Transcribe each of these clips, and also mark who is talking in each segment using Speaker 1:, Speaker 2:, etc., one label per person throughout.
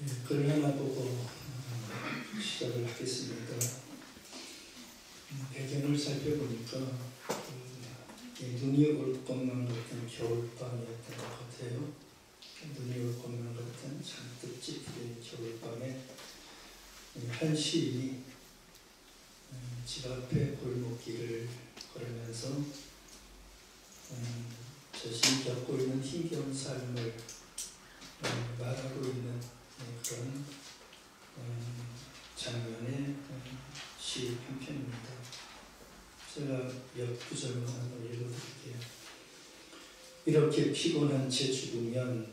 Speaker 1: 글 하나 보고 시작을 하겠습니다. 배경을 살펴보니까 눈이 올 것만 같은 겨울밤이었던 것 같아요. 눈이 올 것만 같은 잔뜩 찌푸린 겨울밤에 한 시인이 집 앞에 골목길을 걸으면서 자신이 겪고 있는 힘겨운 삶을 말하고 있는 그런 장면의 시 한 편입니다. 제가 몇 구절만 한번 읽어드릴게요. 이렇게 피곤한 채 죽으면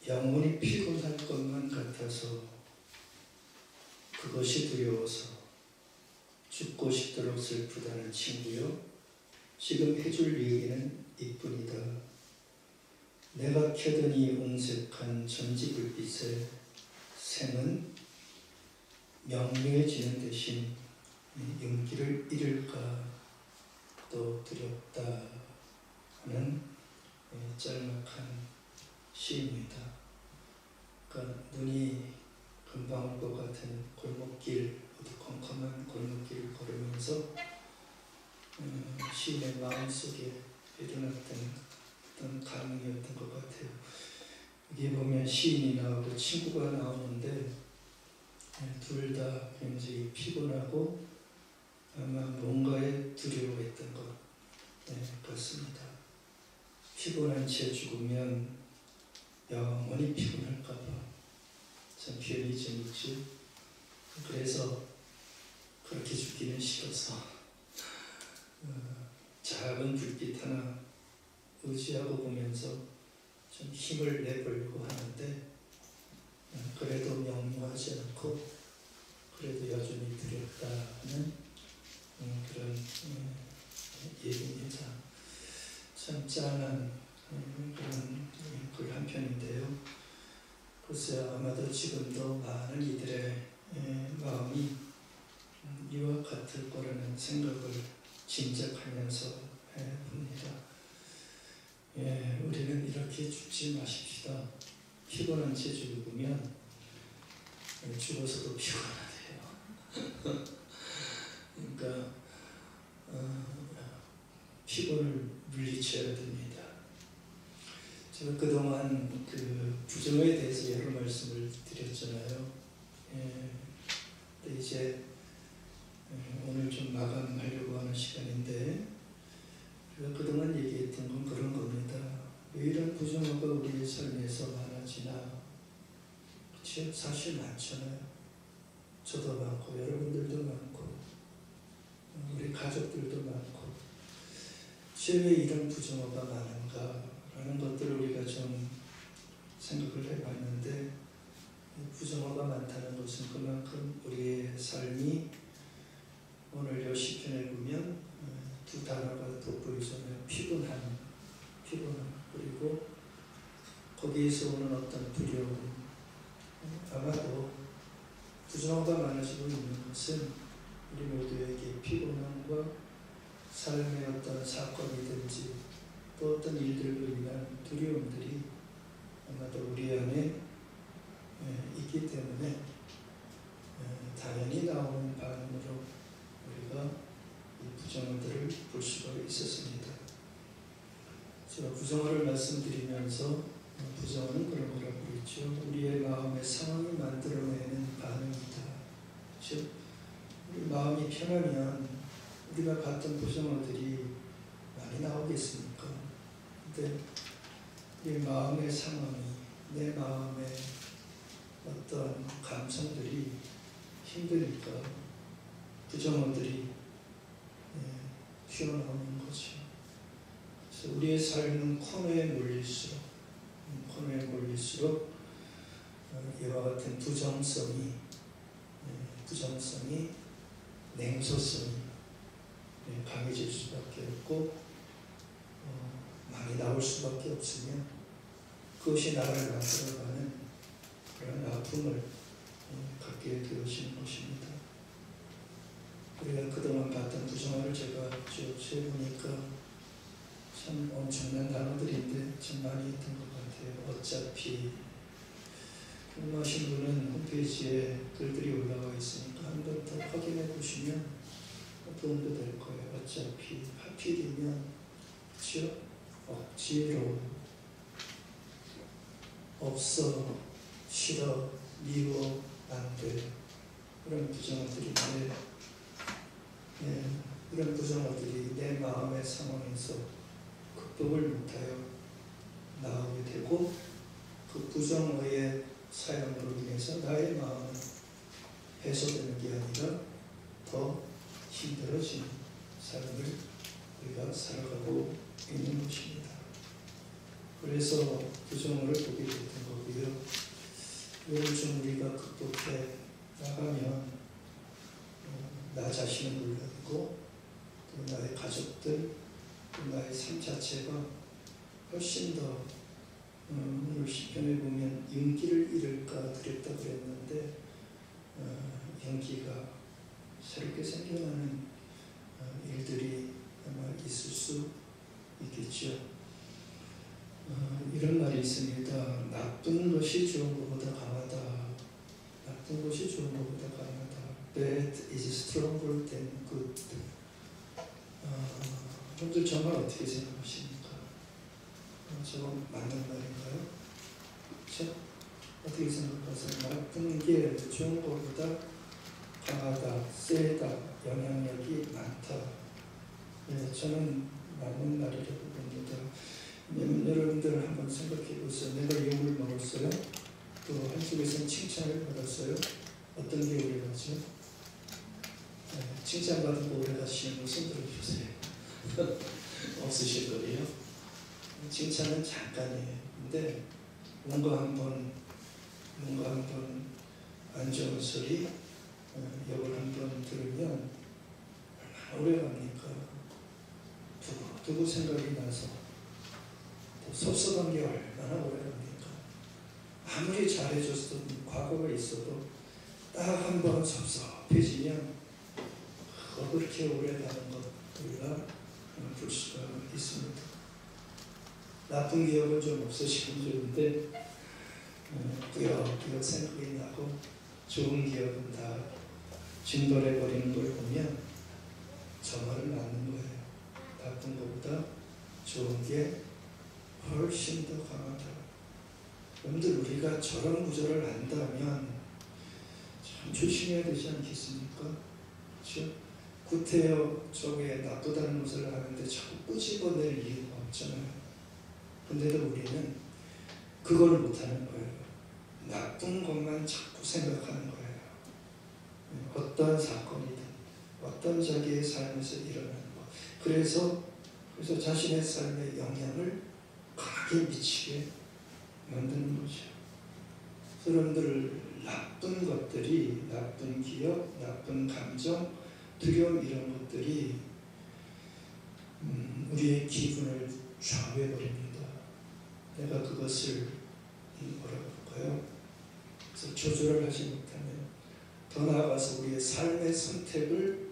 Speaker 1: 영혼이 피곤할 것만 같아서 그것이 두려워서 죽고 싶도록 슬프다는 친구요, 지금 해줄 얘기는 이뿐이다. 내가 켜더니 옹색한 전지불빛에 생은 명료해지는 대신 용기를 잃을까 또 두렵다 하는 짤막한 시입니다. 그러니까 눈이 금방 올 것 같은 골목길, 어두컴컴한 골목길을 걸으면서 시인의 마음속에 일어났던 어떤 감흥이었던 것 같아요. 여기 보면 시인이 나오고 친구가 나오는데 둘 다 굉장히 피곤하고 아마 뭔가에 두려워했던 것 같습니다. 피곤한 채 죽으면 영원히 피곤할까 봐. 참 표현이 재밌죠. 그래서 그렇게 죽기는 싫어서 작은 불빛 하나 의지하고 보면서 좀 힘을 내보려고 하는데 그래도 명료하지 않고 그래도 여전히 두렵다 하는 그런 얘기입니다. 참 짠한 그런 글 한 편인데요. 글쎄요, 아마도 지금도 많은 이들의 마음이 이와 같을 거라는 생각을 짐작하면서 봅니다. 우리는 이렇게 죽지 마십시다. 피곤한 채 죽으면 죽어서도 피곤하대요. 그러니까 피곤을 물리쳐야 됩니다. 제가 그동안 그 부정에 대해서 여러 말씀을 드렸잖아요. 근데 이제 오늘 좀 마감하려고 하는 시간인데, 제가 그동안 얘기했던 건 그런 겁니다. 왜 이런 부정어가 우리의 삶에서 많아지나? 그치? 사실 많잖아요. 저도 많고 여러분들도 많고 우리 가족들도 많고. 왜 이런 부정어가 많은가? 라는 것들을 우리가 좀 생각을 해봤는데, 부정어가 많다는 것은 그만큼 우리의 삶이 오늘 요 시편에 보면 두 단어가 돋보이잖아요. 피곤함, 그리고 거기에서 오는 어떤 두려움. 아마도 부정어가 많아지고 있는 것은 우리 모두에게 피곤함과 삶의 어떤 사건이든지 또 어떤 일들로 인한 두려움들이 아마도 우리 안에 있기 때문에 당연히 나오는 반응으로 우리가 이 부정어들을 볼 수가 있었습니다. 제가 부정어를 말씀드리면서 부정어는 그런 거라고 그랬죠. 우리의 마음의 상황이 만들어내는 반응이다. 즉, 우리 마음이 편하면 우리가 봤던 부정어들이 많이 나오겠습니까? 근데 이 마음의 상황이, 내 마음의 어떤 감성들이 힘드니까 부정어들이 튀어나오는 거죠. 그래서 우리의 삶은 코너에 몰릴수록 이와 같은 부정성이 냉소성이 강해질 수밖에 없고 많이 나올 수밖에 없으면 그것이 나를 만들어가는 그런 아픔을 갖게 되어지는 것입니다. 우리가 그동안 봤던 부정어를 제가 쭉 세보니까 참 엄청난 단어들인데 참 많이 있던 것 같아요. 어차피, 궁금하신 분은 홈페이지에 글들이 올라와 있으니까 한번 더 확인해 보시면 도움도 될 거예요. 어차피 하필이면 그렇죠? 억지로 없어, 싫어, 미워, 안 돼. 그런 부정어들인데 이런 부정어들이 내 마음의 상황에서 극복을 못하여 나오게 되고 그 부정어의 사용으로 인해서 나의 마음은 해소되는 게 아니라 더 힘들어지는 삶을 우리가 살아가고 있는 것입니다. 그래서 부정어를 보게 됐던 거고요. 이걸 좀 우리가 극복해 나가면 나 자신을 물론이고 또 나의 가족들 또 나의 삶 자체가 훨씬 더 오늘 시편에 보면 윤기를 잃을까 두렵다 그랬는데 윤기가 새롭게 생겨나는 일들이 아마 있을 수 있겠죠. 이런 말이 있습니다. 나쁜 것이 좋은 것보다 강하다. 나쁜 것이 좋은 것보다 강하다. Bad is stronger than good. 여러분들 정말 어떻게 생각하십니까? 저건 맞는 말인가요? 그렇죠? 어떻게 생각하세요? 나쁜 게 좋은 것보다 강하다, 세다, 영향력이 많다. 저는 맞는 말이라고 봅니다. 왜냐면 여러분들 한번 생각해 보세요. 내가 욕을 먹었어요. 또 한쪽에서는 칭찬을 받았어요. 어떤 게 오래 가죠? 칭찬받은 거 오래 가시는 분은 들어주세요. 없으실 거예요. 칭찬은 잠깐이에요. 근데 뭔가 한번 안 좋은 소리, 욕을 한번 들으면 얼마나 오래 갑니까? 두고 생각이 나서 또 섭섭한 게 얼마나 오래 갑니까? 아무리 잘해줬던 과거가 있어도 딱 한 번 섭섭해지면 그렇게 오래 가는 것 우리가 볼 수가 있습니다. 나쁜 기억은 좀 없으시면 좋은데 꾸역꾸역 생각이 나고 좋은 기억은 다 진돌해 버리는 걸 보면 저 말은 맞는 거예요. 나쁜 것보다 좋은 게 훨씬 더 강하다. 여러분들 우리가 저런 구절을 안다면 참 조심해야 되지 않겠습니까? 그렇죠? 구태여 쪽에 나쁘다는 것을 아는데 자꾸 꼬집어낼 이유가 없잖아요. 근데도 우리는 그걸 못하는 거예요. 나쁜 것만 자꾸 생각하는 거예요. 어떤 사건이든 어떤 자기의 삶에서 일어나는 것. 그래서 자신의 삶에 영향을 강하게 미치게 만드는 거죠. 여러분들 나쁜 것들이, 나쁜 기억, 나쁜 감정, 두려움 이런 것들이 우리의 기분을 좌우해버립니다. 내가 그것을 뭐라고 할까요? 그래서 조절을 하지 못하면 더 나아가서 우리의 삶의 선택을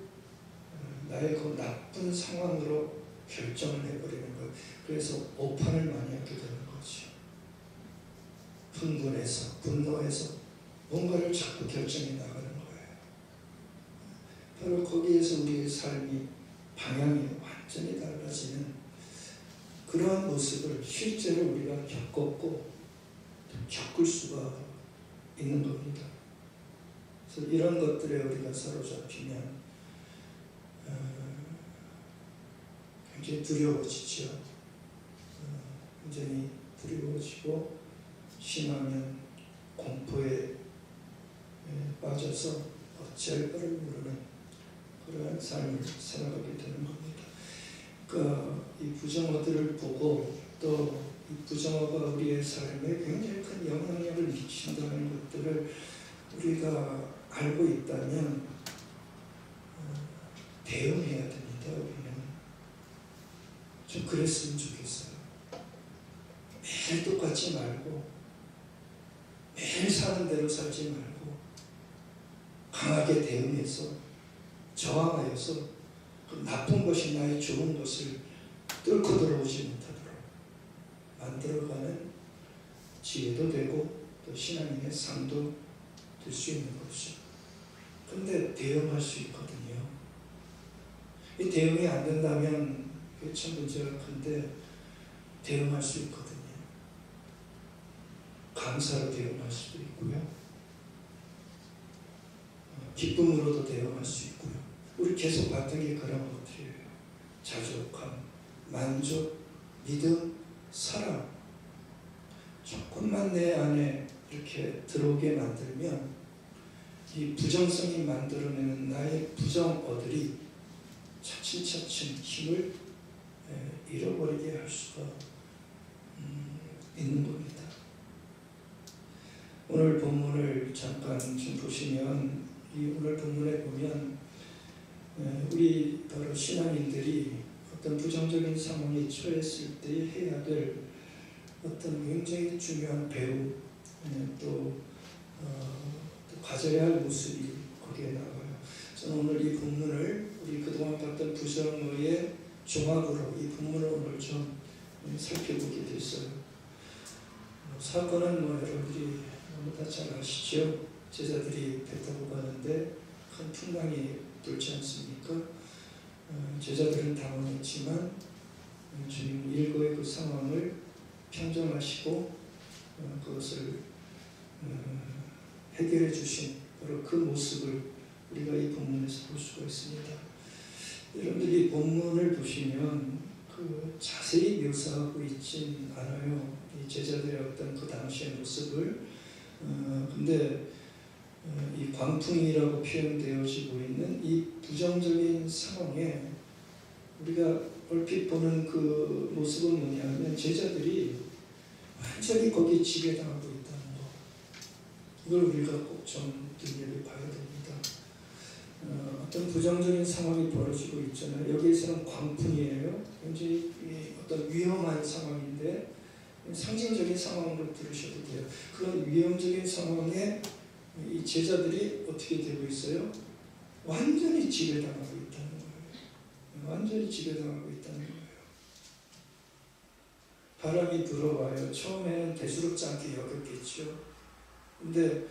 Speaker 1: 나의 그 나쁜 상황으로 결정을 해버리는 거예요. 그래서 오판을 많이 하게 되는 거죠. 흥분해서, 분노해서 뭔가를 자꾸 결정해 나가는 거예요. 바로 거기에서 우리의 삶이 방향이 완전히 달라지는 그러한 모습을 실제로 우리가 겪었고 겪을 수가 있는 겁니다. 그래서 이런 것들에 우리가 사로잡히면 굉장히 두려워지죠. 굉장히 두려워지고 심하면 공포에 빠져서 어찌할 바를 모르는 그러한 삶을 살아가게 되는 겁니다. 그러니까 이 부정어들을 보고 또 이 부정어가 우리의 삶에 굉장히 큰 영향력을 미친다는 것들을 우리가 알고 있다면 대응해야 됩니다. 우리는 좀 그랬으면 좋겠어요. 매일 똑같지 말고 매일 사는 대로 살지 말고 강하게 대응해서 저항하여서 그 나쁜 것이 나의 좋은 것을 뚫고 들어오지 못하도록 만들어가는 지혜도 되고 또 신앙인의 삶도 될 수 있는 것이죠. 그런데 대응할 수 있거든요. 이 대응이 안 된다면 그게 참 문제가 큰데 대응할 수 있거든요. 감사로 대응할 수도 있고요. 기쁨으로도 대응할 수 있고요. 우리 계속 봤던 게 그런 것들이에요. 자족함, 만족, 믿음, 사랑. 조금만 내 안에 이렇게 들어오게 만들면 이 부정성이 만들어내는 나의 부정어들이 차츰차츰 힘을 잃어버리게 할 수가 있는 겁니다. 오늘 본문을 잠깐 좀 보시면 이 오늘 본문에 보면 우리 바로 신앙인들이 어떤 부정적인 상황에 처했을 때 해야 될 어떤 굉장히 중요한 배움 또 가져야 할 모습이 거기에 나와요. 저는 오늘 이 본문을 우리 그동안 봤던 부정어의 종합으로 이 본문을 오늘 좀 살펴보게 됐어요. 사건은 여러분들이 너무 다 잘 아시죠? 제자들이 배 타고 가는데 큰 풍랑이 돌지 않습니까? 제자들은 당황했지만 주님 일거의 그 상황을 평정하시고 그것을 해결해 주신 바로 그 모습을 우리가 이 본문에서 볼 수가 있습니다. 여러분들이 본문을 보시면 그 자세히 묘사하고 있진 않아요. 이 제자들의 어떤 그 당시의 모습을. 근데 이 광풍이라고 표현되어지고 있는 이 부정적인 상황에 우리가 얼핏 보는 그 모습은 뭐냐면 제자들이 완전히 거기에 지배당하고 있다는 거. 이걸 우리가 꼭 좀 눈여겨봐야 됩니다. 어떤 부정적인 상황이 벌어지고 있잖아요. 여기에서는 광풍이에요. 굉장히 어떤 위험한 상황인데 상징적인 상황으로 들으셔도 돼요. 그런 위험적인 상황에 이 제자들이 어떻게 되고 있어요? 완전히 지배당하고 있다는 거예요. 완전히 지배당하고 있다는 거예요. 바람이 불어와요. 처음에는 대수롭지 않게 여겼겠죠. 근데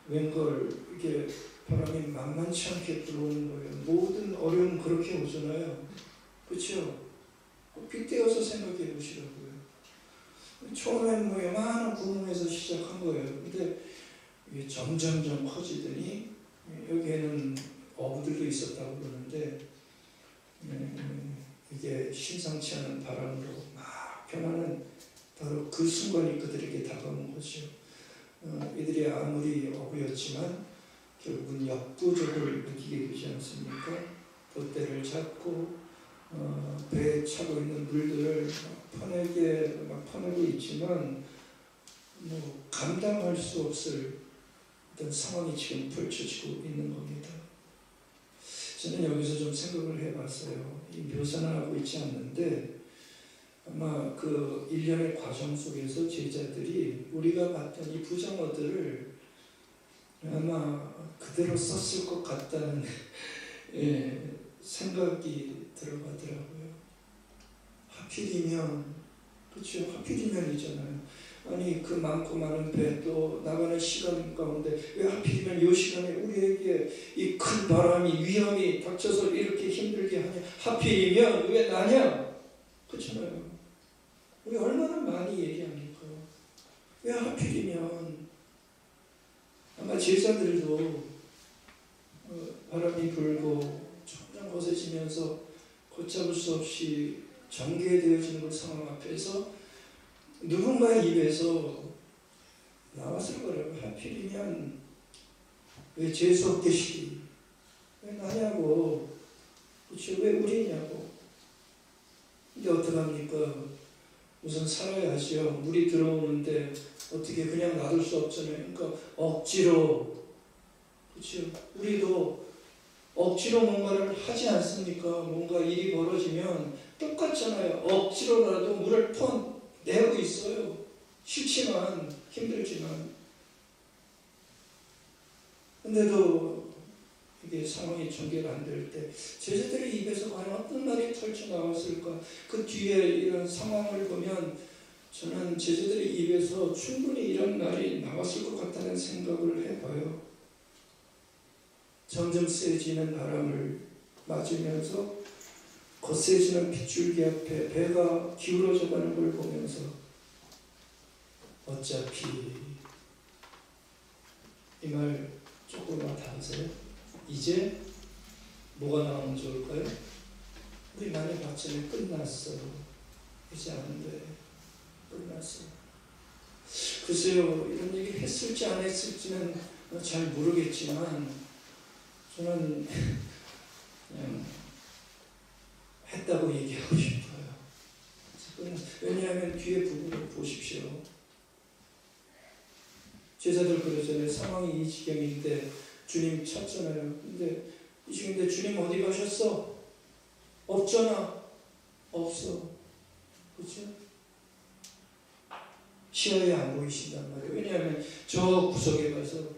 Speaker 1: 웬걸 이게 바람이 만만치 않게 불어오는 거예요. 모든 어려움 그렇게 오잖아요. 그렇죠? 빗대어서 생각해 보시라고요. 처음에는 요만한 구멍에서 시작한 거예요. 근데 이게 점점점 커지더니 여기에는 어부들도 있었다고 그러는데 이게 심상치 않은 바람으로 막 변하는 바로 그 순간이 그들에게 다가온 거죠. 이들이 아무리 어부였지만 결국은 역부족을 느끼게 되지 않습니까? 돛대를 잡고 배에 차고 있는 물들을 퍼내고 있지만 감당할 수 없을 어떤 상황이 지금 펼쳐지고 있는 겁니다. 저는 여기서 좀 생각을 해봤어요. 이 묘사는 하고 있지 않는데 아마 그 일련의 과정 속에서 제자들이 우리가 봤던 이 부정어들을 아마 그대로 썼을 것 같다는 생각이 들어가더라고요. 하필이면, 그렇죠? 하필이면이잖아요. 아니 그 많고 많은 배 또 나가는 시간 가운데 왜 하필이면 이 시간에 우리에게 이 큰 바람이 위험이 닥쳐서 이렇게 힘들게 하냐? 하필이면 왜 나냐? 그렇잖아요. 우리 얼마나 많이 얘기합니까? 왜 하필이면? 아마 제자들도 바람이 불고 점점 거세지면서 걷잡을 수 없이 전개되어지는 그 상황 앞에서 누군가의 입에서 나왔을 거라고. 하필이면 왜 재수없게 시기? 왜 나냐고? 그렇죠? 왜 우리냐고? 근데 어떡합니까? 우선 살아야죠. 물이 들어오는데 어떻게 그냥 놔둘 수 없잖아요. 그러니까 억지로, 그렇죠? 우리도 억지로 뭔가를 하지 않습니까? 뭔가 일이 벌어지면 똑같잖아요. 억지로라도 물을 내고 있어요. 싫지만, 힘들지만. 근데도 이게 상황이 전개가 안 될 때 제자들의 입에서 과연 어떤 말이 펼쳐 나왔을까? 그 뒤에 이런 상황을 보면 저는 제자들의 입에서 충분히 이런 말이 나왔을 것 같다는 생각을 해봐요. 점점 세지는 바람을 맞으면서 거세지는 빗줄기 앞에 배가 기울어져 가는 걸 보면서 어차피 이 말 조금만 다르세요. 이제 뭐가 나오면 좋을까요? 우리 많이 봤잖아요. 끝났어. 이제 안 돼. 끝났어. 글쎄요, 이런 얘기 했을지 안 했을지는 잘 모르겠지만 저는 그냥 했다고 얘기하고 싶어요. 왜냐하면 뒤에 부분을 보십시오. 제자들 그러잖아요. 상황이 이 지경인데 주님 찾잖아요. 근데 이 지경인데 주님 어디 가셨어? 없잖아. 없어. 그렇죠? 시야에 안 보이신단 말이에요. 왜냐하면 저 구석에 가서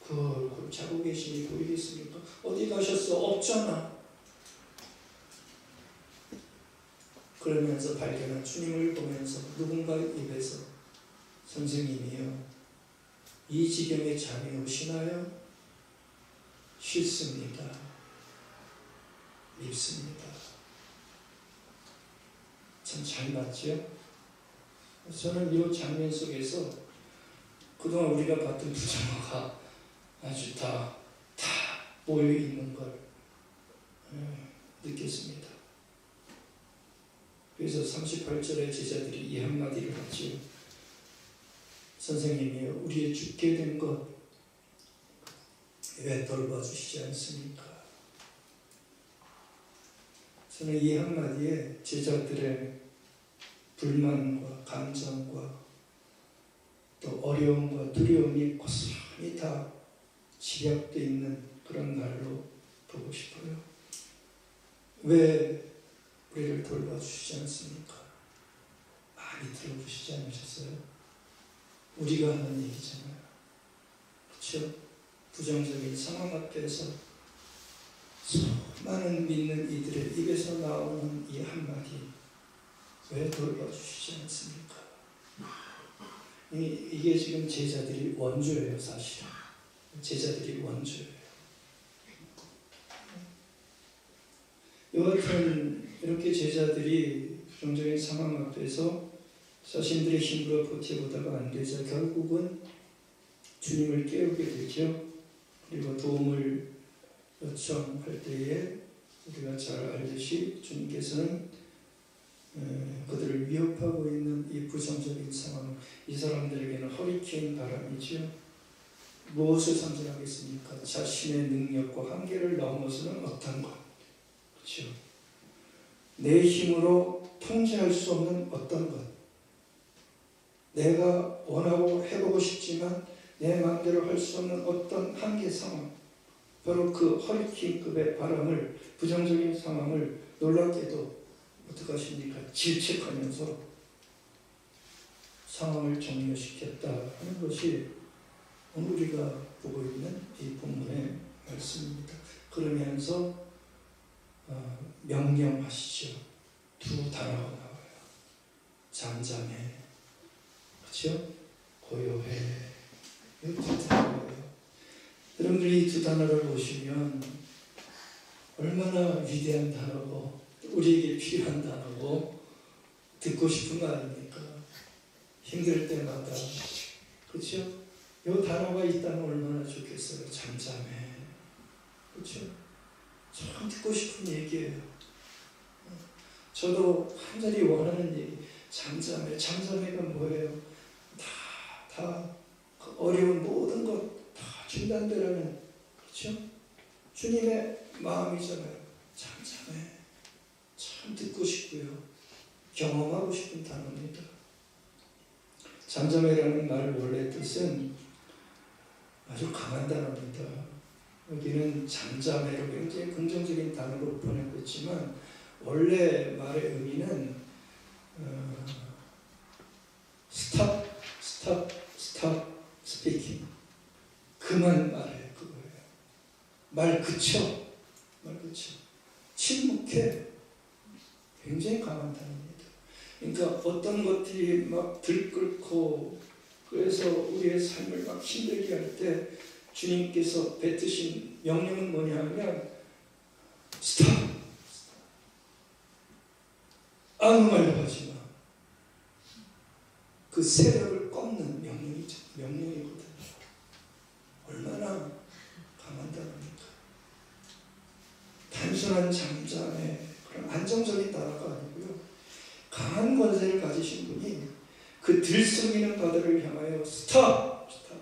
Speaker 1: 그걸 자고 계시니 보이겠습니까? 어디 가셨어? 없잖아. 그러면서 발견한 주님을 보면서 누군가 입에서 선생님이요, 이 지경에 잠이 오시나요? 싫습니다. 밉습니다. 참 잘 봤죠? 저는 이 장면 속에서 그동안 우리가 봤던 부정어가 아주 다 모여 있는 걸 느꼈습니다. 그래서 38절에 제자들이 이 한마디를 하지요. 선생님이요, 우리의 죽게 된 것 왜 돌봐주시지 않습니까? 저는 이 한마디에 제자들의 불만과 감정과 또 어려움과 두려움이 고스란히 다 집약되어 있는 그런 말로 보고 싶어요. 왜 우리를 돌봐주시지 않습니까? 많이 들어보시지 않으셨어요? 우리가 하는 얘기잖아요. 그렇죠? 부정적인 상황 앞에서 수많은 믿는 이들의 입에서 나오는 이 한마디, 왜 돌봐주시지 않습니까? 이게 지금 제자들이 원조예요. 사실은 제자들이 원조예요. 여하튼 이렇게 제자들이 부정적인 상황 앞에서 자신들의 힘으로 버텨보다가 안 되자 결국은 주님을 깨우게 되죠. 그리고 도움을 요청할 때에 우리가 잘 알듯이 주님께서는 그들을 위협하고 있는 이 부정적인 상황, 이 사람들에게는 허리케인 바람이죠. 무엇을 상징하겠습니까? 자신의 능력과 한계를 넘어서는 어떤 것, 그렇죠? 내 힘으로 통제할 수 없는 어떤 것, 내가 원하고 해보고 싶지만 내 마음대로 할 수 없는 어떤 한계 상황, 바로 그 허리케인급의 바람을, 부정적인 상황을 놀랍게도 어떻게 하십니까? 질책하면서 상황을 종료시켰다 하는 것이 오늘 우리가 보고 있는 이 본문의 말씀입니다. 그러면서 명령하시죠. 두 단어가 나와요. 잠잠해, 그렇죠? 고요해. 이 두 단어예요. 여러분들이 이 두 단어를 보시면 얼마나 위대한 단어고 우리에게 필요한 단어고 듣고 싶은 거 아닙니까? 힘들 때마다, 그렇죠? 이 단어가 있다면 얼마나 좋겠어요. 잠잠해, 그렇죠? 참 듣고 싶은 얘기예요. 저도 간절히 원하는 얘기, 잠잠해. 잠잠해가 뭐예요? 다 어려운 모든 것 다 중단되라는, 그렇죠? 주님의 마음이잖아요. 잠잠해. 참 듣고 싶고요. 경험하고 싶은 단어입니다. 잠잠해라는 말 원래 뜻은 아주 강한 단어입니다. 여기는 잠잠해로 굉장히 긍정적인 단어로 번역고 있지만 원래 말의 의미는 stop speaking. 그만 말해, 그거예요. 말 그쳐. 침묵해. 굉장히 강한 단어입니다. 그러니까 어떤 것들이 막 들끓고 그래서 우리의 삶을 막 힘들게 할 때 주님께서 뱉으신 명령은 뭐냐 하면 스탑! 아무 말도 하지 마. 그 세력을 꺾는 명령이거든요. 얼마나 강한다니까. 단순한 잠잠의 그런 안정적인 나라가 아니고요. 강한 권세를 가지신 분이 그 들썩이는 바다를 향하여 스탑! 스탑!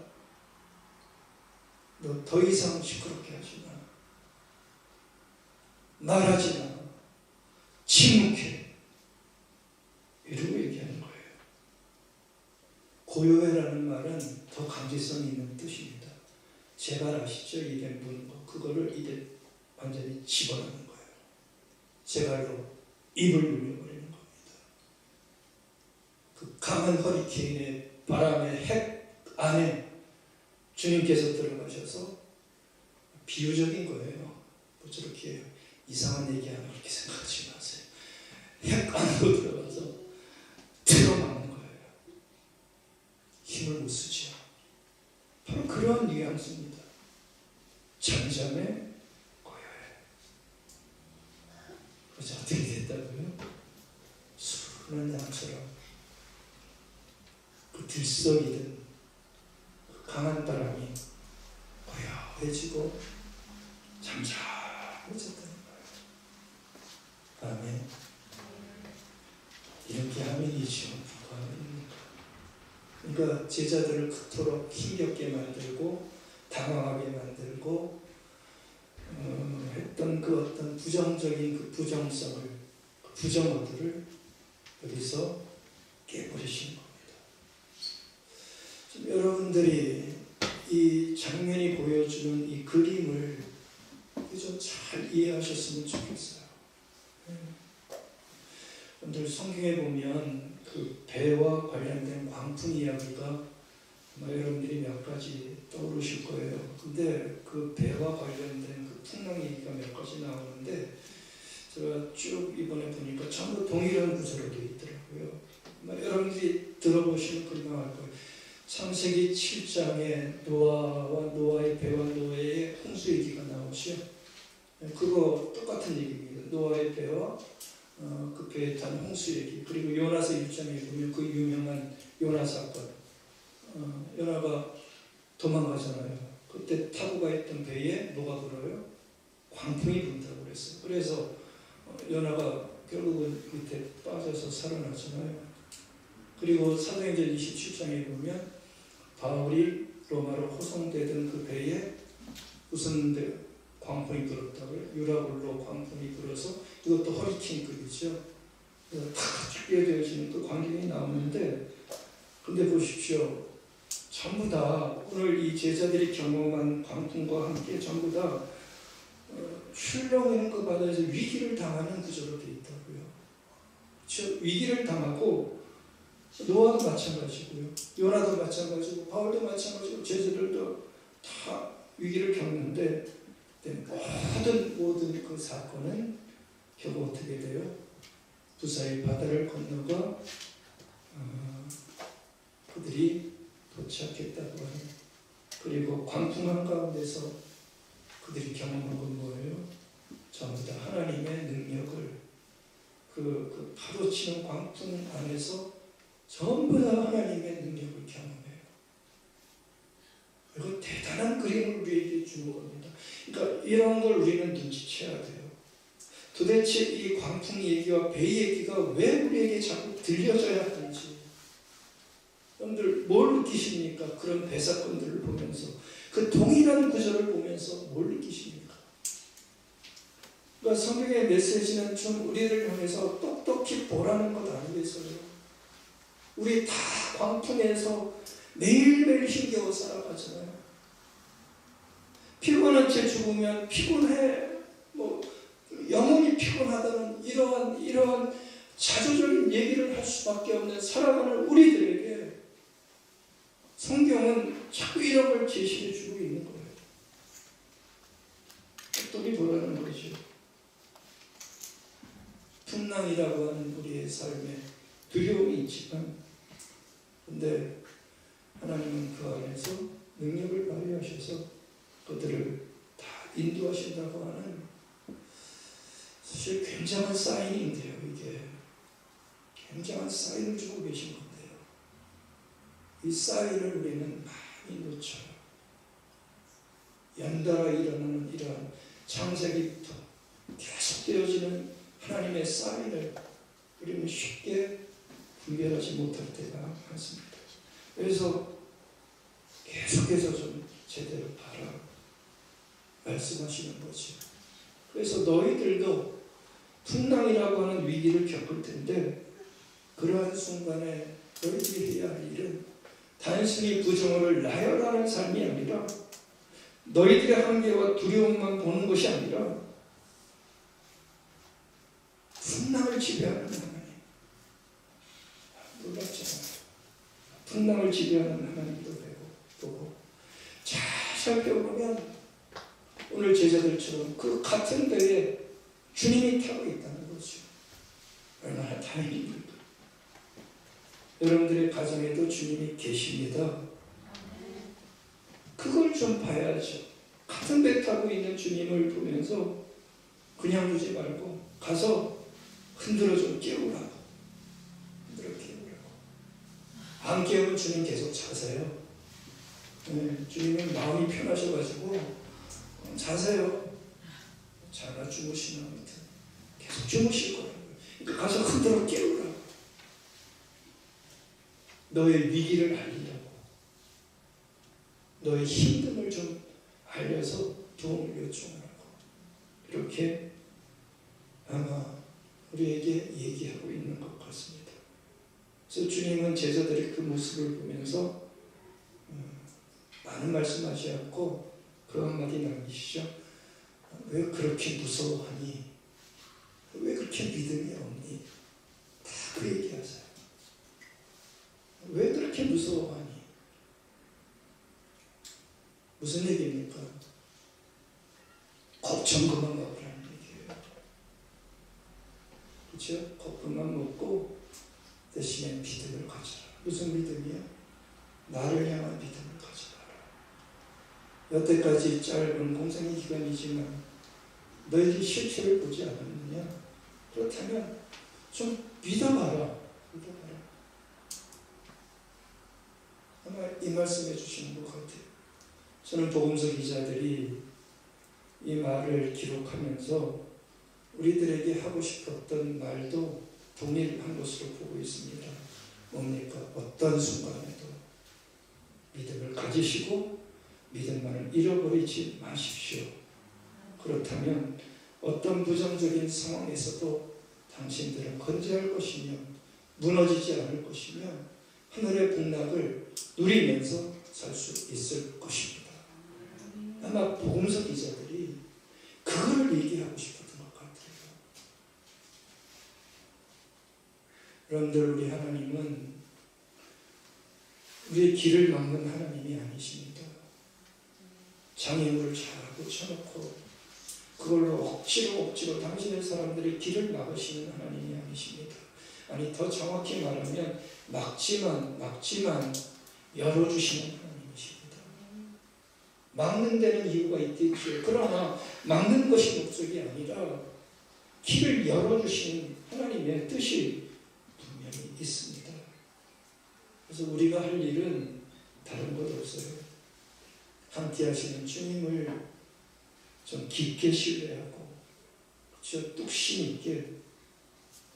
Speaker 1: 너 더 이상 시끄럽게 하지 마. 말하지 마. 침묵해. 이러고 얘기하는 거예요. 고요해라는 말은 더 강제성이 있는 뜻입니다. 제발 아시죠? 입에 무는 거. 그거를 입에 완전히 집어넣는 거예요. 제발로 입을 눌려버리는 겁니다. 그 강한 허리케인의 바람의 핵 안에 주님께서 들어가셔서 비유적인 거예요. 뭐 저렇게 이상한 얘기하면 그렇게 생각하지 마세요. 핵 안으로 들어가서 틀어막는 거예요. 힘을 못 쓰죠. 바로 그런 뉘앙스입니다. 잠잠해, 고요해. 그래서 어떻게 됐다고요? 수분한 양처럼 그 들썩이던 그 강한 바람이 고요해지고 잠잠해졌다는 거예요. 아멘. 이렇게 하면 이죠. 그러니까 제자들을 그토록 힘겹게 만들고 당황하게 만들고 했던 그 어떤 부정적인 그 부정성을, 그 부정어들을 여기서 깨버리신 겁니다. 좀 여러분들이 이 장면이 보여주는 이 그림을 좀 잘 이해하셨으면 좋겠어요. 여러분들 성경에 보면 그 배와 관련된 광풍 이야기가 여러분들이 몇 가지 떠오르실 거예요. 근데 그 배와 관련된 그 풍랑 얘기가 몇 가지 나오는데 제가 쭉 이번에 보니까 전부 동일한 구조로 되어 있더라고요. 여러분들이 들어보시면 금방 알 거예요. 창세기 7장에 노아와 노아의 배와 노아의 홍수 얘기가 나오죠. 그거 똑같은 얘기입니다. 노아의 배와 그 배에 탄 홍수 얘기. 그리고 요나서 1장에 보면 그 유명한 요나 사건. 요나가 도망가잖아요. 그때 타고 가 있던 배에 뭐가 불어요? 광풍이 분다고 그랬어요. 그래서 요나가 결국은 밑에 빠져서 살아나잖아요. 그리고 사도행전 27장에 보면 바울이 로마로 호송되던 그 배에 무슨 광풍이 불었다고요? 유라굴로 광풍이 불어서 이것도 허리케인급이죠. 탁 쭈겨져지는 그 광경이 나오는데 근데 보십시오. 전부 다 오늘 이 제자들이 경험한 광풍과 함께 전부 다 출렁이는 그 바다에서 위기를 당하는 구조로 되어 있다고요. 그렇죠? 위기를 당하고 노아도 마찬가지고요. 요나도 마찬가지고 바울도 마찬가지고 제자들도 다 위기를 겪는데 모든 그 사건은 결국 어떻게 돼요? 무사히 바다를 건너가 그들이 도착했다고 하는. 그리고 광풍 한가운데서 그들이 경험한 건 뭐예요? 전부 다 하나님의 능력을 그 파도치는 광풍 안에서 전부 다 하나님의 능력을 경험해요. 이거 대단한 그림을 우리에게 주는 겁니다. 그러니까 이런 걸 우리는 눈치채야 돼요. 도대체 이 광풍 얘기와 배 얘기가 왜 우리에게 자꾸 들려져야 하는지. 여러분들 뭘 느끼십니까? 그런 배 사건들을 보면서 그 동일한 구절을 보면서 뭘 느끼십니까? 그러니까 성경의 메시지는 좀 우리를 향해서 똑똑히 보라는 것 아니겠어요? 우리 다 광풍에서 매일매일 힘겨워 살아가잖아요. 피곤한 채 죽으면 피곤해, 영원히 피곤하다는 이러한 자조적인 얘기를 할 수밖에 없는 살아가는 우리들에게 성경은 자꾸 이런 걸 제시해 주고 있는 거예요. 똑똑히 보라는 거죠. 풍랑이라고 하는 우리의 삶에 두려움이 있지만, 근데 하나님은 그 안에서 능력을 발휘하셔서 그들을 다 인도하신다고 하는 사실 굉장한 사인인데요. 이게 굉장한 사인을 주고 계신 건데요. 이 사인을 우리는 많이 놓쳐요. 연달아 일어나는 이러한 창세기부터 계속되어지는 하나님의 사인을 우리는 쉽게 분별하지 못할 때가 많습니다. 그래서 계속해서 좀 제대로 봐라 말씀하시는 거죠. 그래서 너희들도 풍랑이라고 하는 위기를 겪을 텐데, 그러한 순간에 너희들이 해야 할 일은 단순히 부정어를 나열하는 삶이 아니라, 너희들의 한계와 두려움만 보는 것이 아니라 풍랑을 지배하는 하나님. 놀랍잖아요. 풍랑을 지배하는 하나님도 보고 잘 살펴보면 오늘 제자들처럼 그 같은 배에 주님이 타고 있다는 거죠. 얼마나 다행입니까? 여러분들의 가정에도 주님이 계십니다. 그걸 좀 봐야죠. 같은 배 타고 있는 주님을 보면서 그냥 두지 말고 가서 흔들어 좀 깨우라고. 흔들어 깨우라고. 안 깨우면 주님 계속 자세요. 네, 주님은 마음이 편하셔가지고 자세요. 자나 주무시나 아무튼 계속 주무실 거예요. 그러니까 가서 흔들어 깨우라고. 너의 위기를 알리라고. 너의 힘듦을 좀 알려서 도움을 요청하라고. 이렇게 아마 우리에게 얘기하고 있는 것 같습니다. 그래서 주님은 제자들의 그 모습을 보면서 많은 말씀하지 않고 그 한마디 남기시죠. 왜 그렇게 무서워하니? 왜 그렇게 믿음이 없니? 다 그 얘기하세요. 왜 그렇게 무서워하니? 무슨 얘기입니까? 걱정 그만 먹으라는 얘기예요. 그렇죠? 겁만 먹고 대신에 믿음을 가져라. 무슨 믿음이야? 나를 향한 믿음을 가져라. 여태까지 짧은 공생의 기간이지만 너희들이 실체를 보지 않았느냐? 그렇다면 좀 믿어봐라. 믿어봐라. 아마 이 말씀해 주시는 것 같아요. 저는 복음서 기자들이 이 말을 기록하면서 우리들에게 하고 싶었던 말도 동일한 것으로 보고 있습니다. 뭡니까? 어떤 순간에도 믿음을 가지시고 믿음만을 잃어버리지 마십시오. 그렇다면 어떤 부정적인 상황에서도 당신들은 건재할 것이며 무너지지 않을 것이며 하늘의 복락을 누리면서 살 수 있을 것입니다. 아마 복음서 기자들이 그걸 얘기하고 싶었던 것 같아요. 여러분들, 우리 하나님은 우리의 길을 막는 하나님이 아니십니다. 장애물을 잘 쳐놓고 그걸로 억지로 당신의 사람들의 길을 막으시는 하나님이 아니십니다. 아니, 더 정확히 말하면 막지만 열어주시는 하나님이십니다. 막는 데는 이유가 있겠죠. 그러나 막는 것이 목적이 아니라 길을 열어주시는 하나님의 뜻이 분명히 있습니다. 그래서 우리가 할 일은 다른 것 없어요. 함께 하시는 주님을 좀 깊게 신뢰하고 그렇죠? 뚝심 있게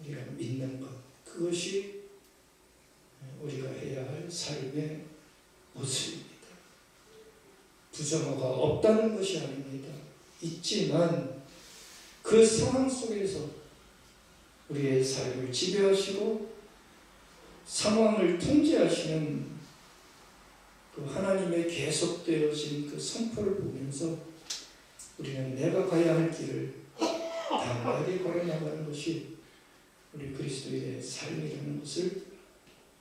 Speaker 1: 우리가 믿는 것, 그것이 우리가 해야 할 삶의 모습입니다. 부정어가 없다는 것이 아닙니다. 있지만 그 상황 속에서 우리의 삶을 지배하시고 상황을 통제하시는 그 하나님의 계속되어진 그 선포를 보면서 우리는 내가 가야 할 길을 당당하게 걸어나가는 것이 우리 그리스도인의 삶이라는 것을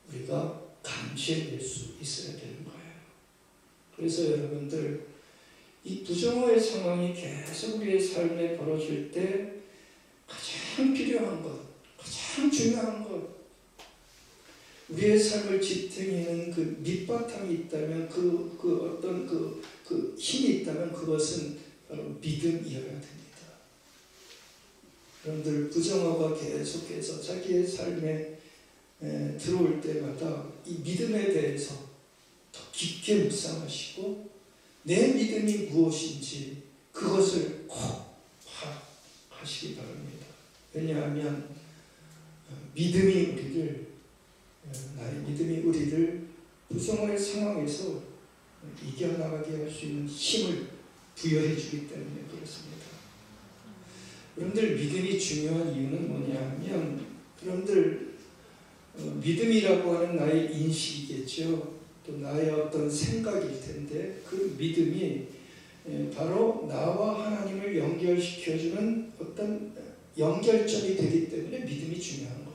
Speaker 1: 우리가 감시해낼 수 있어야 되는 거예요. 그래서 여러분들, 이 부정어의 상황이 계속 우리의 삶에 벌어질 때 가장 필요한 것, 가장 중요한 것, 우리의 삶을 지탱이는 그 밑바탕이 있다면 그 어떤 그 힘이 있다면 그것은 바로 믿음이어야 됩니다. 여러분들 부정어가 계속해서 자기의 삶에 들어올 때마다 이 믿음에 대해서 더 깊게 묵상하시고 내 믿음이 무엇인지 그것을 꼭 파악하시기 바랍니다. 왜냐하면 나의 믿음이 우리를 부정어의 상황에서 이겨나가게 할 수 있는 힘을 부여해 주기 때문에 그렇습니다. 여러분들 믿음이 중요한 이유는 뭐냐면 여러분들 믿음이라고 하는 나의 인식이겠죠. 또 나의 어떤 생각일 텐데 그 믿음이 바로 나와 하나님을 연결시켜주는 어떤 연결점이 되기 때문에 믿음이 중요한 거예요.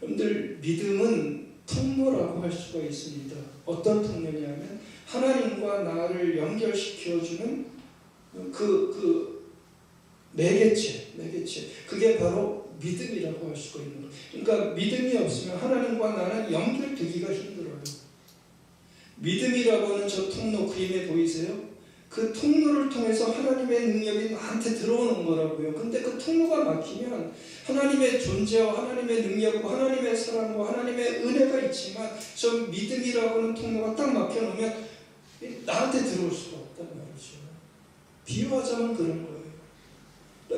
Speaker 1: 여러분들 믿음은 통로라고 할 수가 있습니다. 어떤 통로냐면 하나님과 나를 연결시켜주는 그 매개체 그게 바로 믿음이라고 할 수가 있는 거예요. 그러니까 믿음이 없으면 하나님과 나는 연결되기가 힘들어요. 믿음이라고 하는 저 통로 그림에 보이세요? 그 통로를 통해서 하나님의 능력이 나한테 들어오는 거라고요. 근데 그 통로가 막히면 하나님의 존재와 하나님의 능력과 하나님의 사랑과 하나님의 은혜가 있지만 저 믿음이라고 하는 통로가 딱 막혀놓으면 나한테 들어올 수가 없다는 말이죠. 비유하자면 그런 거예요.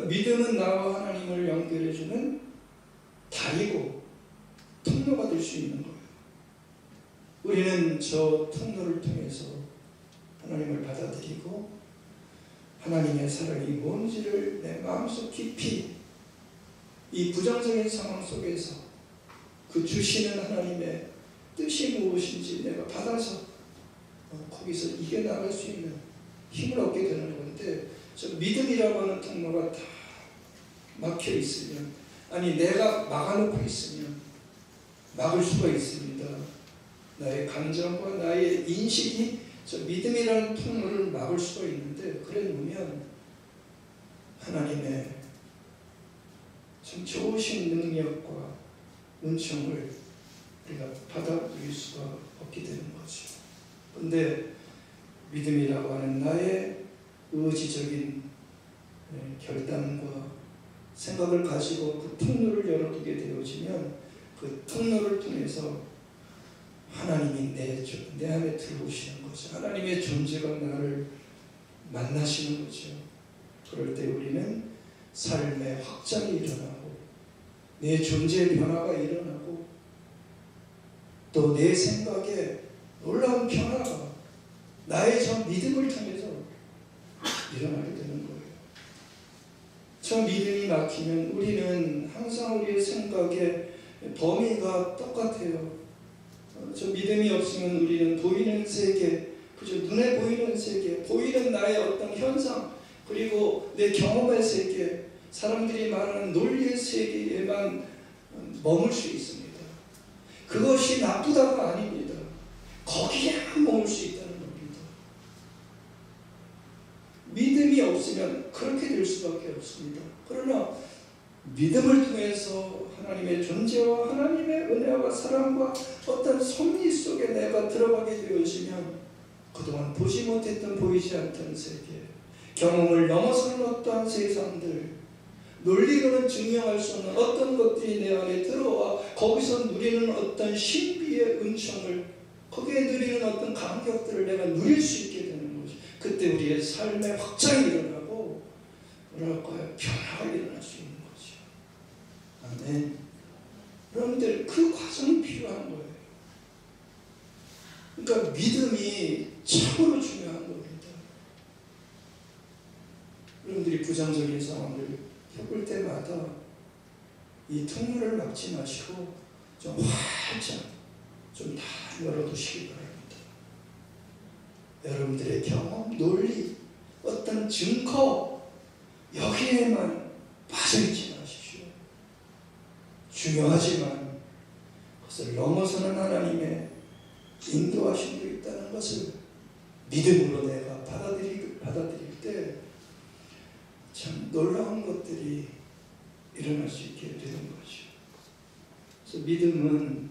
Speaker 1: 믿음은 나와 하나님을 연결해주는 다리고 통로가 될 수 있는 거예요. 우리는 저 통로를 통해서 하나님을 받아들이고 하나님의 사랑이 뭔지를 내 마음속 깊이 이 부정적인 상황 속에서 그 주시는 하나님의 뜻이 무엇인지 내가 받아서 거기서 이겨나갈 수 있는 힘을 얻게 되는 건데 저 믿음이라고 하는 통로가 다 막혀 있으면 아니 내가 막아놓고 있으면 막을 수가 있습니다. 나의 감정과 나의 인식이 저 믿음이라는 통로를 막을 수가 있는데 그래 놓으면 하나님의 참 좋으신 능력과 은총을 우리가 받아들일 수가 없게 되는 거죠. 그런데 믿음이라고 하는 나의 의지적인 결단과 생각을 가지고 그 통로를 열어두게 되어지면 그 통로를 통해서 하나님이 내 안에 들어오시는 거죠. 하나님의 존재가 나를 만나시는 거죠. 그럴 때 우리는 삶의 확장이 일어나고 내 존재의 변화가 일어나고 또 내 생각에 놀라운 변화가 나의 저 믿음을 통해서 일어나게 되는 거예요. 저 믿음이 막히면 우리는 항상 우리의 생각의 범위가 똑같아요. 저 믿음이 없으면 우리는 보이는 세계, 그저 눈에 보이는 세계, 보이는 나의 어떤 현상, 그리고 내 경험의 세계, 사람들이 말하는 논리의 세계에만 머물 수 있습니다. 그것이 나쁘다가 아닙니다. 거기에만 머물 수 있다는 겁니다. 믿음이 없으면 그렇게 될 수밖에 없습니다. 그러나 믿음을 통해서 하나님의 존재와 하나님의 은혜와 사랑과 어떤 섭리 속에 내가 들어가게 되어지면 그동안 보지 못했던 보이지 않던 세계, 경험을 넘어서는 어떠한 세상들, 논리로는 증명할 수 없는 어떤 것들이 내 안에 들어와 거기서 누리는 어떤 신비의 은총을, 거기에 누리는 어떤 감격들을 내가 누릴 수 있게 되는 거죠. 그때 우리의 삶의 확장이 일어나고 뭐랄까요? 변화가 일어날 수 있는 거죠. 아멘. 여러분들 그 과정이 필요한 거예요. 그러니까 믿음이 참으로 중요한 겁니다. 여러분들이 부정적인 상황을 겪을 때마다 이 통로를 막지 마시고 좀 활짝 좀 다 열어두시기 바랍니다. 여러분들의 경험, 논리, 어떤 증거 여기에만 빠져있지 마십시오. 중요하지만 그것을 넘어서는 하나님의 인도하심도 있다는 것을 믿음으로 내가 받아들일 때 참 놀라운 것들이 일어날 수 있게 되는 거죠. 그래서 믿음은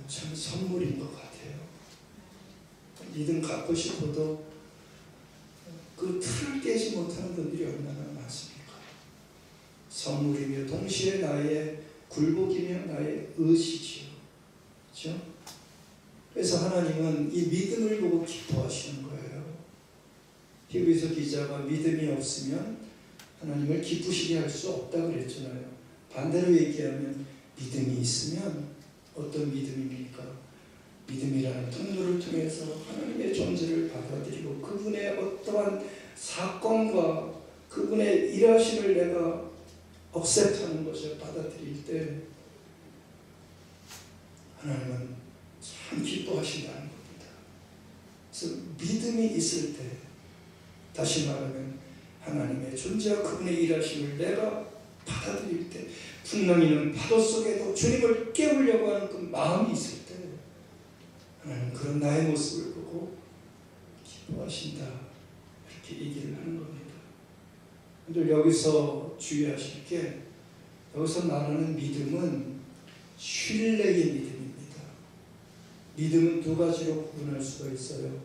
Speaker 1: 참 선물인 것 같아요. 믿음 갖고 싶어도 그 틀을 깨지 못하는 분들이 얼마나 많습니까? 선물이며 동시에 나의 굴복이며 나의 의지지요. 그렇죠? 그래서 하나님은 이 믿음을 보고 기뻐하시는 거예요. 히브리서 기자가 믿음이 없으면 하나님을 기쁘시게 할 수 없다고 그랬잖아요. 반대로 얘기하면 믿음이 있으면 어떤 믿음입니까? 믿음이라는 통로를 통해서 하나님의 존재를 받아들이고 그분의 어떠한 사건과 그분의 일하심을 내가 억셉트하는 것을 받아들일 때 하나님은 참 기뻐하신다는 겁니다. 그래서 믿음이 있을 때, 다시 말하면 하나님의 존재와 그분의 일하심을 내가 받아들일 때, 풍랑이는 파도 속에도 주님을 깨우려고 하는 그 마음이 있을 때 하나님 그런 나의 모습을 보고 기뻐하신다, 이렇게 얘기를 하는 겁니다. 근데 여기서 주의하실 게, 여기서 말하는 믿음은 신뢰의 믿음입니다. 믿음은 두 가지로 구분할 수가 있어요.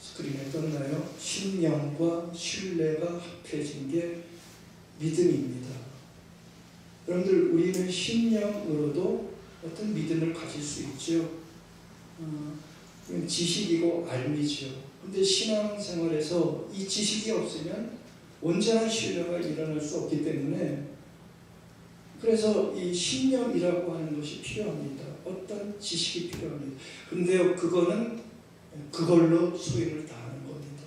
Speaker 1: 스크린에 떴나요? 신령과 신뢰가 합해진 게 믿음입니다. 여러분들, 우리는 신령으로도 어떤 믿음을 가질 수 있죠. 지식이고 알미죠. 근데 신앙생활에서 이 지식이 없으면 온전한 신뢰가 일어날 수 없기 때문에, 그래서 이 신념이라고 하는 것이 필요합니다. 어떤 지식이 필요합니다. 근데요, 그거는 그걸로 소임을 다하는 겁니다.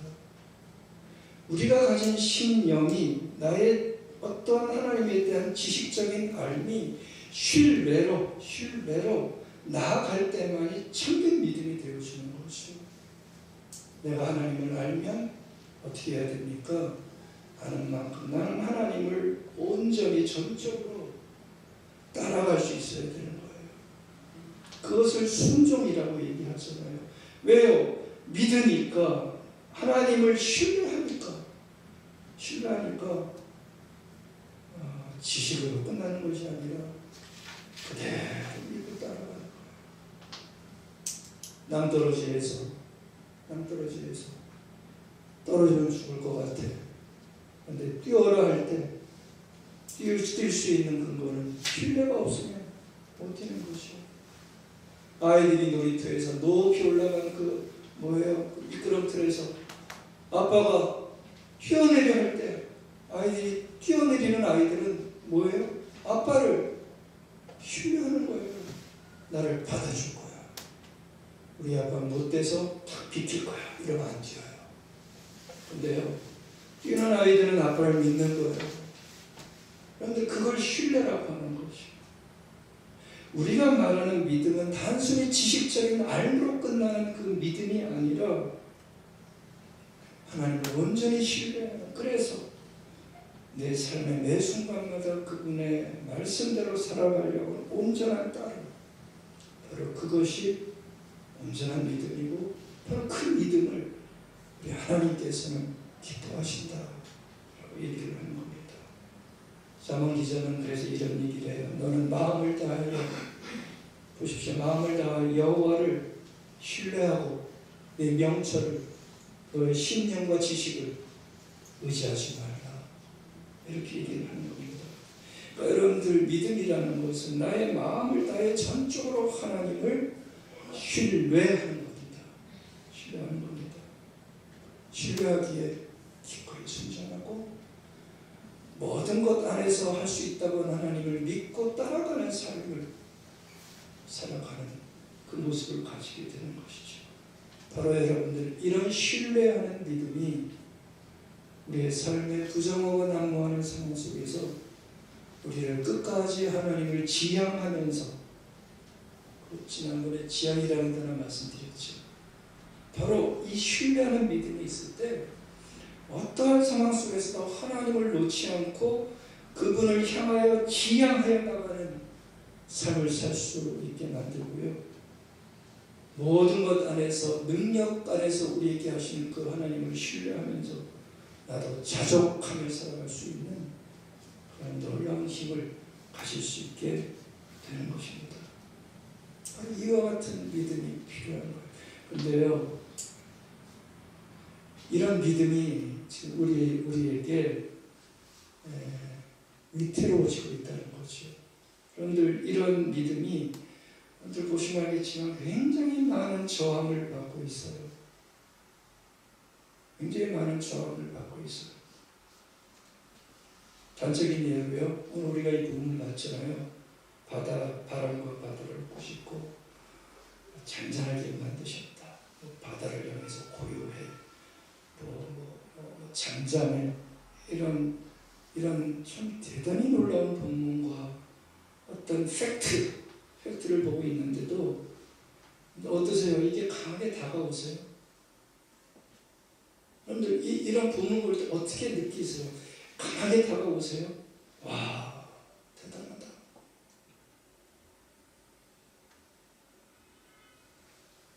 Speaker 1: 우리가 가진 신념이 나의 어떤 하나님에 대한 지식적인 알미, 신뢰로 나아갈 때만이 참된 믿음이 되어지는 것이죠. 내가 하나님을 알면 어떻게 해야 됩니까? 아는 만큼 나는 하나님을 온전히 전적으로 따라갈 수 있어야 되는 거예요. 그것을 순종이라고 얘기하잖아요. 왜요? 믿으니까, 하나님을 신뢰하니까 지식으로 끝나는 것이 아니라 그대로 믿고 따라가는 거예요. 낭떠러지에서 떨어지면 죽을 것 같아. 근데 뛰어라 할 때 뛸 수 있는 근거는 신뢰가 없으면 못 뛰는 것이요. 아이들이 놀이터에서 높이 올라간 그 미끄럼틀에서 아빠가 뛰어내려 할 때, 아이들이 뛰어내리는 아이들은 뭐예요? 아빠를 신뢰하는 거예요. 나를 받아줄 거야. 우리 아빠 못돼서 탁 비킬 거야. 이러면 안 뛰어요. 근데요, 뛰는 아이들은 아빠를 믿는 거예요. 그런데 그걸 신뢰라고 하는 거죠. 우리가 말하는 믿음은 단순히 지식적인 알므로 끝나는 그 믿음이 아니라 하나님을 온전히 신뢰하는, 그래서 내 삶의 매 순간마다 그분의 말씀대로 살아가려고 하는 온전한 따름, 바로 그것이 온전한 믿음이고, 바로 그 믿음을 우리 하나님께서는 기뻐하신다라고 얘기를 하는 겁니다. 잠언 기자는 그래서 이런 얘기를 해요. 너는 마음을 다하여, 보십시오, 마음을 다하여 여호와를 신뢰하고 내 명철을, 너의 신념과 지식을 의지하지 말라, 이렇게 얘기를 하는 겁니다. 그러니까 여러분들, 믿음이라는 것은 나의 마음을 다해 전적으로 하나님을 신뢰하는 겁니다. 신뢰하는 겁니다. 신뢰하기에 기꺼이 순종하고 모든 것 안에서 할 수 있다고 하나님을 믿고 따라가는 삶을 살아가는 그 모습을 가지게 되는 것이죠. 바로 여러분들, 이런 신뢰하는 믿음이 우리의 삶의 부정하고 난무하는 상황 속에서 우리를 끝까지 하나님을 지향하면서, 지난번에 지향이라는 단어 말씀드렸죠. 바로 이 신뢰하는 믿음이 있을 때 어떠한 상황 속에서도 하나님을 놓지 않고 그분을 향하여 지향하여 나가는 삶을 살 수 있게 만들고요. 모든 것 안에서, 능력 안에서 우리에게 하시는 그 하나님을 신뢰하면서 나도 자족하며 살아갈 수 있는 그런 놀라운 힘을 가실 수 있게 되는 것입니다. 이와 같은 믿음이 필요한 거예요. 그런데요, 이런 믿음이 지금 우리에게 위태로워지고 있다는 거죠. 여러분들, 이런 믿음이 여러분들 보시면 알겠지만 굉장히 많은 저항을 받고 있어요. 굉장히 많은 저항을 받고 있어요. 단적인 예로요, 오늘 우리가 이 부분을 봤잖아요. 바람과 바다를 꾸짖고 잔잔하게 만드셨다. 바다를 향해서 고요해, 잠잠해. 이런 참 대단히 놀라운 본문과 어떤 팩트를 보고 있는데도 어떠세요? 이게 강하게 다가오세요? 여러분들 이런 본문 볼 때 어떻게 느끼세요? 강하게 다가오세요? 와, 대단하다.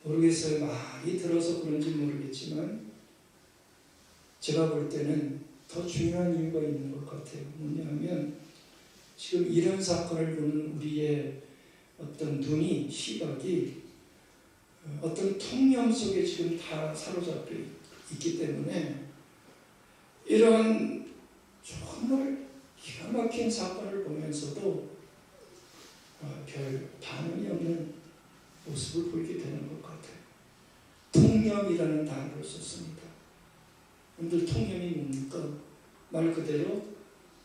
Speaker 1: 모르겠어요. 많이 들어서 그런지 모르겠지만 제가 볼 때는 더 중요한 이유가 있는 것 같아요. 뭐냐면 지금 이런 사건을 보는 우리의 어떤 눈이, 시각이 어떤 통념 속에 지금 다 사로잡혀 있기 때문에 이런 정말 기가 막힌 사건을 보면서도 별 반응이 없는 모습을 보이게 되는 것 같아요. 통념이라는 단어를 썼습니다. 여러분들, 통념이 뭡니까? 말 그대로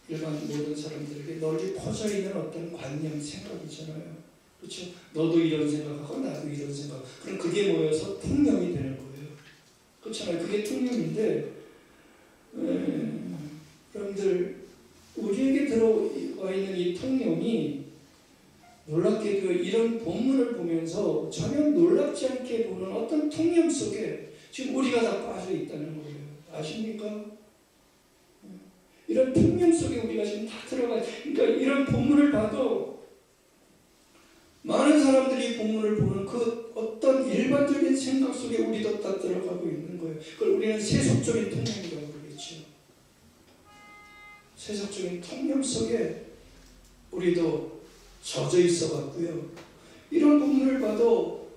Speaker 1: 일반 모든 사람들에게 널리 퍼져 있는 어떤 관념, 생각이잖아요. 그렇죠? 너도 이런 생각하고 나도 이런 생각. 그럼 그게 모여서 통념이 되는 거예요. 그렇잖아요. 그게 통념인데, 여러분들, 우리에게 들어와 있는 이 통념이 놀랍게도 이런 본문을 보면서 전혀 놀랍지 않게 보는 어떤 통념 속에 지금 우리가 다 빠져 있다는 거예요. 아십니까? 이런 통념 속에 우리가 지금 다 들어가. 그러니까 이런 본문을 봐도 많은 사람들이 본문을 보는 그 어떤 일반적인 생각 속에 우리도 다 들어가고 있는 거예요. 그걸 우리는 세속적인 통념이라고 그러겠죠. 세속적인 통념 속에 우리도 젖어 있어 갖고요. 이런 본문을 봐도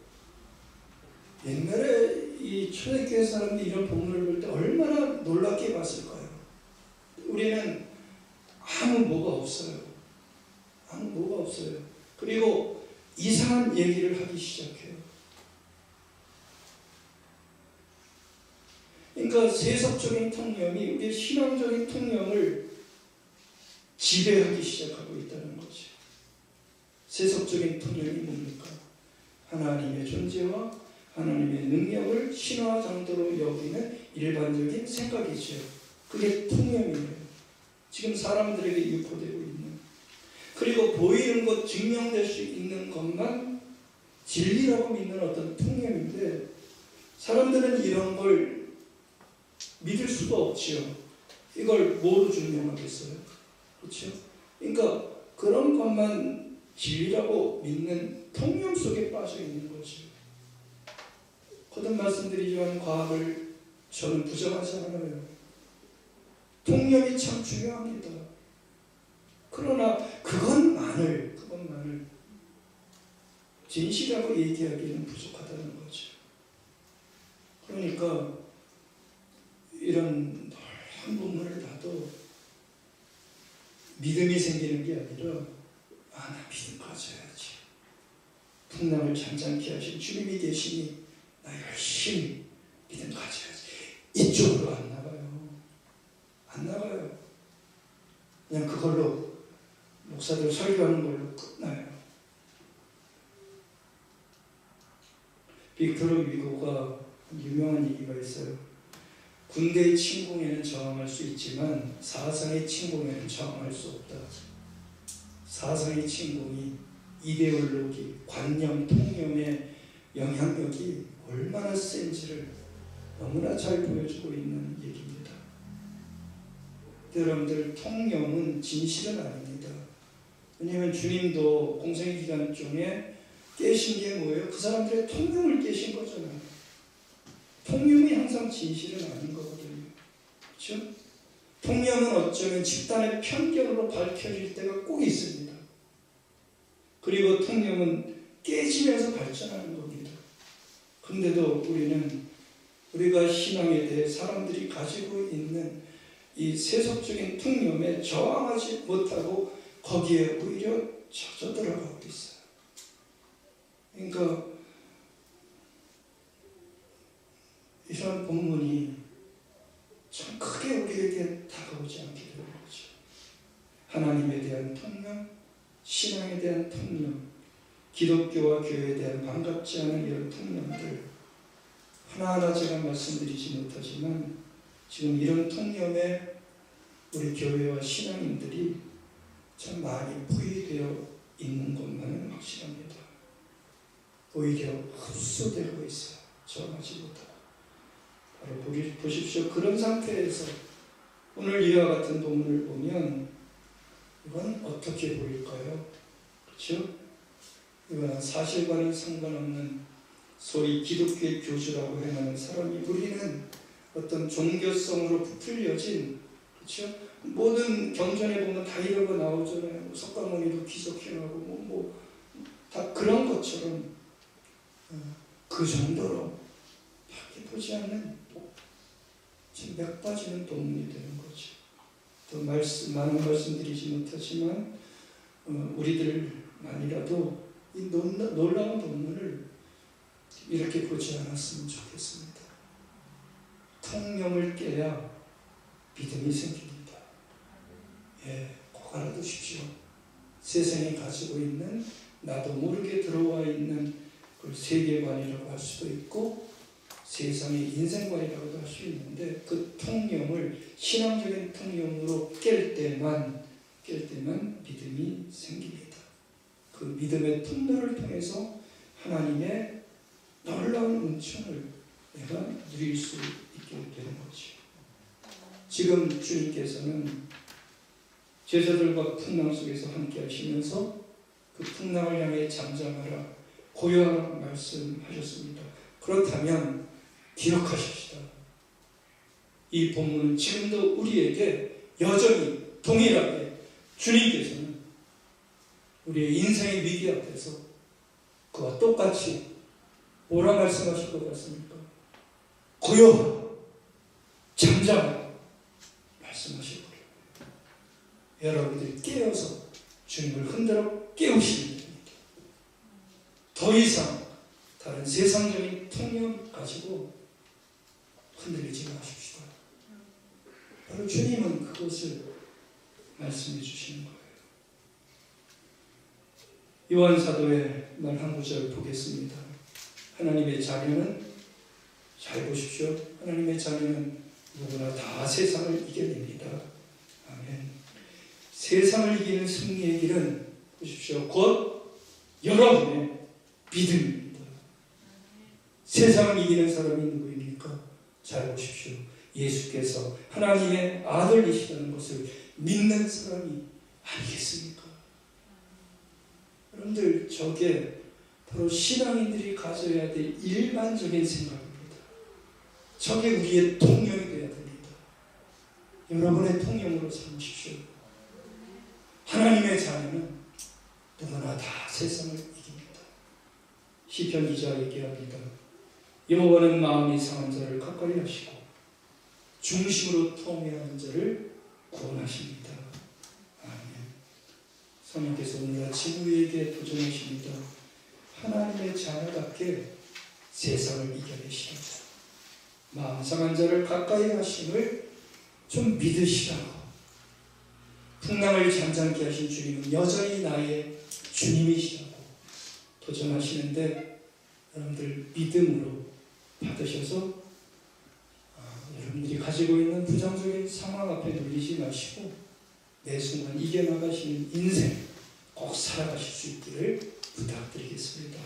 Speaker 1: 옛날에 이 초대교회 사람들이 이런 본문을 볼 때 얼마나 놀랍게 봤을까요? 우리는 아무 뭐가 없어요. 아무 뭐가 없어요. 그리고 이상한 얘기를 하기 시작해요. 그러니까 세속적인 통념이 우리의 신앙적인 통념을 지배하기 시작하고 있다는 거죠. 세속적인 통념이 뭡니까? 하나님의 존재와 하나님의 능력을 신화 정도로 여기는 일반적인 생각이죠. 그게 통념이에요. 지금 사람들에게 유포되고 있는. 그리고 보이는 것, 증명될 수 있는 것만 진리라고 믿는 어떤 통념인데 사람들은 이런 걸 믿을 수가 없지요. 이걸 뭐로 증명하겠어요? 그렇죠? 그러니까 그런 것만 진리라고 믿는 통념 속에 빠져 있는 거죠. 거듭 말씀드리지만 과학을 저는 부정하지 않아요. 통념이 참 중요합니다. 그러나 그것만을 진실이라고 얘기하기는 부족하다는 거죠. 그러니까 이런 넓은 본문을 봐도 믿음이 생기는 게 아니라 나 믿음 가져야지. 풍랑을 잠잠케 하신 주님이 계시니 나 열심히 믿음 가져야지. 이쪽으로 안 나가요. 안 나가요. 그냥 그걸로 목사들 설교하는 걸로 끝나요. 빅토르 위고가 유명한 얘기가 있어요. 군대의 침공에는 저항할 수 있지만 사상의 침공에는 저항할 수 없다. 사상의 침공이 이데올로기, 관념, 통념의 영향력이 얼마나 센지를 너무나 잘 보여주고 있는 얘기입니다. 여러분들, 통념은 진실은 아닙니다. 왜냐하면 주님도 공생의 기간 중에 깨신 게 뭐예요? 그 사람들의 통념을 깨신 거잖아요. 통념이 항상 진실은 아닌 거거든요. 그렇죠? 통념은 어쩌면 집단의 편견으로 밝혀질 때가 꼭 있습니다. 그리고 통념은 깨지면서 발전하는 겁니다. 그런데도 우리가 신앙에 대해 사람들이 가지고 있는 이 세속적인 통념에 저항하지 못하고 거기에 오히려 젖어 들어가고 있어요. 그러니까 이런 본문이 참 크게 우리에게 다가오지 않게 되는 거죠. 하나님에 대한 통념, 신앙에 대한 통념, 기독교와 교회에 대한 반갑지 않은 이런 통념들 하나하나 제가 말씀드리지 못하지만 지금 이런 통념에 우리 교회와 신앙인들이 참 많이 부의되어 있는 것만은 확실합니다. 오히려 흡수되고 있어요. 저항하지 못하고. 바로 보십시오. 그런 상태에서 오늘 이와 같은 본문을 보면 이건 어떻게 보일까요? 그렇죠? 이건 사실과는 상관없는 소위 기독교의 교주라고 행하는 사람이 부리는 어떤 종교성으로 부풀려진, 그렇죠? 모든 경전에 보면 다 이런 거 나오잖아요. 석가모니도 기적행하고 다 그런 것처럼 그 정도로 밖에 보지 않는 지금 몇 빠지는 본문이 되는 거죠. 더 많은 말씀드리지 못하지만 우리들만이라도 이 놀라운 본문을 이렇게 보지 않았으면 좋겠습니다. 통념을 깨야 믿음이 생깁니다. 꼭 알아두십시오. 세상이 가지고 있는 나도 모르게 들어와 있는 그 세계관이라고 할 수도 있고 세상의 인생관이라고도 할 수 있는데 그 통념을 신앙적인 통념으로 깰 때만 믿음이 생깁니다. 그 믿음의 통로를 통해서 하나님의 놀라운 은총을 내가 누릴 수 있게 되는 거죠. 지금 주님께서는 제자들과 풍랑 속에서 함께 하시면서 그 풍랑을 향해 잠잠하라, 고요하라 말씀하셨습니다. 그렇다면 기억하십시다. 이 본문은 지금도 우리에게 여전히 동일하게 주님께서는 우리의 인생의 위기 앞에서 그와 똑같이 뭐라 말씀하실 것 같습니까? 고요하라, 잠잠하라 말씀하실 거예요. 여러분들이 깨어서 주님을 흔들어 깨우시면 됩니다. 더 이상 다른 세상적인 통념 가지고 흔들리지 마십시오. 바로 주님은 그것을 말씀해 주시는 거예요. 요한 사도의 말 한 구절 보겠습니다. 하나님의 자녀는, 잘 보십시오. 하나님의 자녀는 누구나 다 세상을 이겨냅니다. 아멘. 세상을 이기는 승리의 길은 보십시오. 곧 여러분의 믿음입니다. 세상을 이기는 사람이 누구입니까? 잘 보십시오. 예수께서 하나님의 아들이시라는 것을 믿는 사람이 아니겠습니까? 여러분들, 저게 바로 신앙인들이 가져야 될 일반적인 생각입니다. 저게 우리의 통념이 되어야 됩니다. 여러분의 통념으로 삼으십시오. 하나님의 자녀는 누구나 다 세상을 이깁니다. 시편 2자 얘기합니다. 여호와는 마음이 상한 자를 가까이 하시고 중심으로 통회하는 자를 구원하십니다. 아멘. 성령께서 오늘 아침 우리에게 도전하십니다. 하나님의 자녀답게 세상을 이겨내시라. 마음 상한 자를 가까이 하심을 좀 믿으시라고. 풍랑을 잠잠케 하신 주님은 여전히 나의 주님이시라고 도전하시는데 여러분들 믿음으로 받으셔서 여러분들이 가지고 있는 부정적인 상황 앞에 눌리지 마시고 매 순간 이겨나가시는 인생 꼭 살아가실 수 있기를 부탁드리겠습니다.